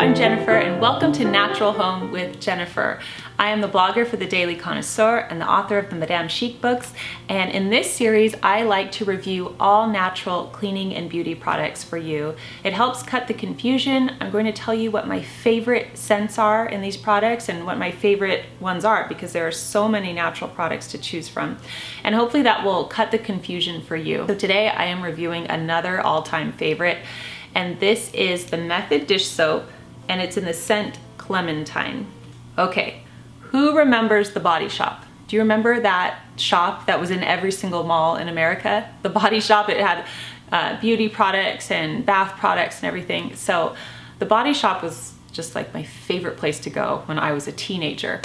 I'm Jennifer and welcome to Natural Home with Jennifer. I am the blogger for the Daily Connoisseur and the author of the MADAMECHIC books, and in this series I like to review all natural cleaning and beauty products for you. It helps cut the confusion. I'm going to tell you what my favorite scents are in these products and what my favorite ones are, because there are so many natural products to choose from, and hopefully that will cut the confusion for you. So today I am reviewing another all-time favorite, and this is the Method dish soap, and it's in the scent Clementine. Okay, who remembers the Body Shop? Do you remember that shop that was in every single mall in America? The Body Shop, it had beauty products and bath products and everything. So the Body Shop was just like my favorite place to go when I was a teenager.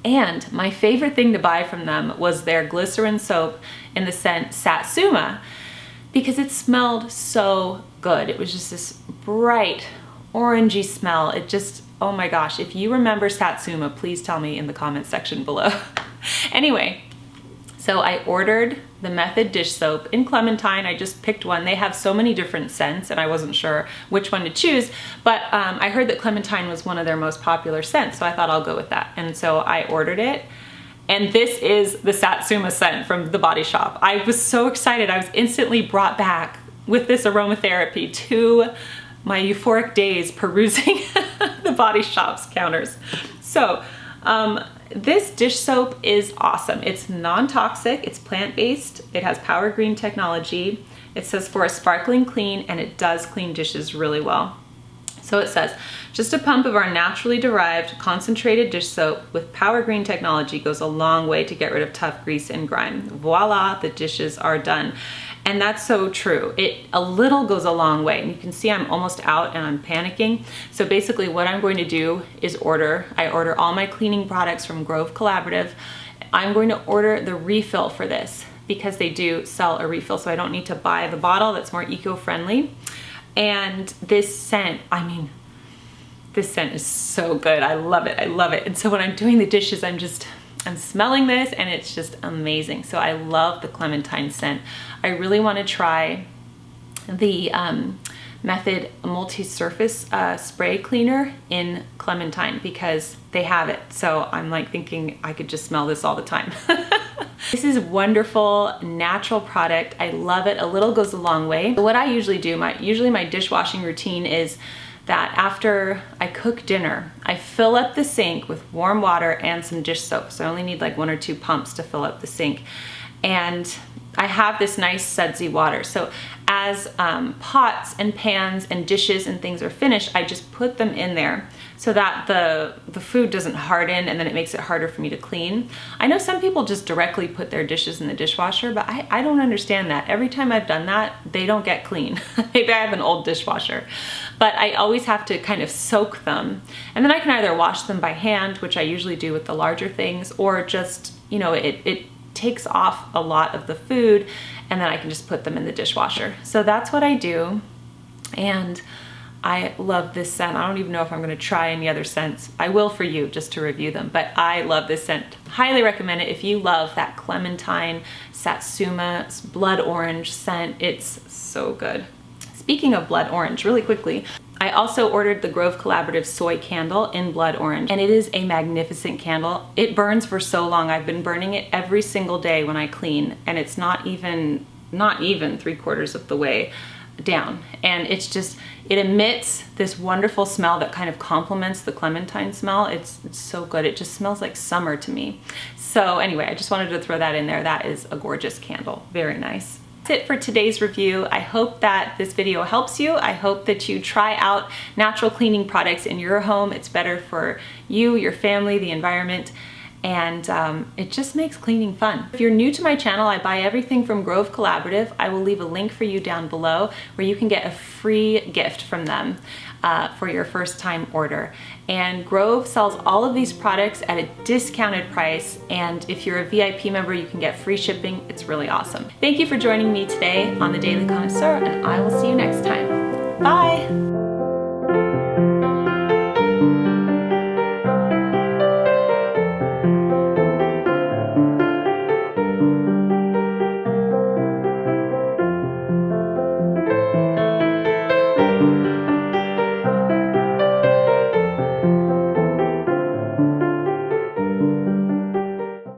And my favorite thing to buy from them was their glycerin soap in the scent Satsuma, because it smelled so good. It was just this bright orangey smell. It just, oh my gosh, if you remember Satsuma, please tell me in the comment section below. Anyway, so I ordered the Method dish soap in Clementine. I just picked one. They have so many different scents and I wasn't sure which one to choose, but I heard that Clementine was one of their most popular scents, so I thought I'll go with that. And so I ordered it. And this is the Satsuma scent from the Body Shop. I was so excited. I was instantly brought back with this aromatherapy to my euphoric days perusing the Body Shop's counters. So this dish soap is awesome. It's non-toxic, it's plant-based, it has Power Green technology. It says for a sparkling clean, and it does clean dishes really well. So it says, just a pump of our naturally derived concentrated dish soap with Power Green technology goes a long way to get rid of tough grease and grime. Voila, the dishes are done. And that's so true. A little goes a long way. And you can see I'm almost out and I'm panicking. So basically what I'm going to do is I order all my cleaning products from Grove Collaborative. I'm going to order the refill for this because they do sell a refill, so I don't need to buy the bottle. That's more eco-friendly. And this scent, I mean, this scent is so good. I love it, I love it. And so when I'm doing the dishes, I'm smelling this and it's just amazing. So I love the Clementine scent. I really want to try the Method multi-surface spray cleaner in Clementine because they have it. So I'm like thinking I could just smell this all the time. This is a wonderful natural product. I love it. A little goes a long way. So what I usually do, usually my dishwashing routine is that after I cook dinner, I fill up the sink with warm water and some dish soap. So I only need like 1 or 2 pumps to fill up the sink. And I have this nice sudsy water. So as pots and pans and dishes and things are finished, I just put them in there so that the food doesn't harden, and then it makes it harder for me to clean. I know some people just directly put their dishes in the dishwasher, but I don't understand that. Every time I've done that, they don't get clean. Maybe I have an old dishwasher, but I always have to kind of soak them. And then I can either wash them by hand, which I usually do with the larger things, or just, you know, it takes off a lot of the food, and then I can just put them in the dishwasher. So that's what I do, and I love this scent. I don't even know if I'm gonna try any other scents. I will for you, just to review them, but I love this scent. Highly recommend it if you love that Clementine, Satsuma, blood orange scent. It's so good. Speaking of blood orange, really quickly, I also ordered the Grove Collaborative soy candle in blood orange, and it is a magnificent candle. It burns for so long. I've been burning it every single day when I clean, and it's not even 3/4 of the way down. And it's just, it emits this wonderful smell that kind of complements the Clementine smell. It's so good. It just smells like summer to me. So anyway, I just wanted to throw that in there. That is a gorgeous candle. Very nice. That's it for today's review. I hope that this video helps you. I hope that you try out natural cleaning products in your home. It's better for you, your family, the environment, and it just makes cleaning fun. If you're new to my channel, I buy everything from Grove Collaborative. I will leave a link for you down below where you can get a free gift from them for your first time order. And Grove sells all of these products at a discounted price, and if you're a VIP member, you can get free shipping. It's really awesome. Thank you for joining me today on the Daily Connoisseur, and I will see you next time. Bye!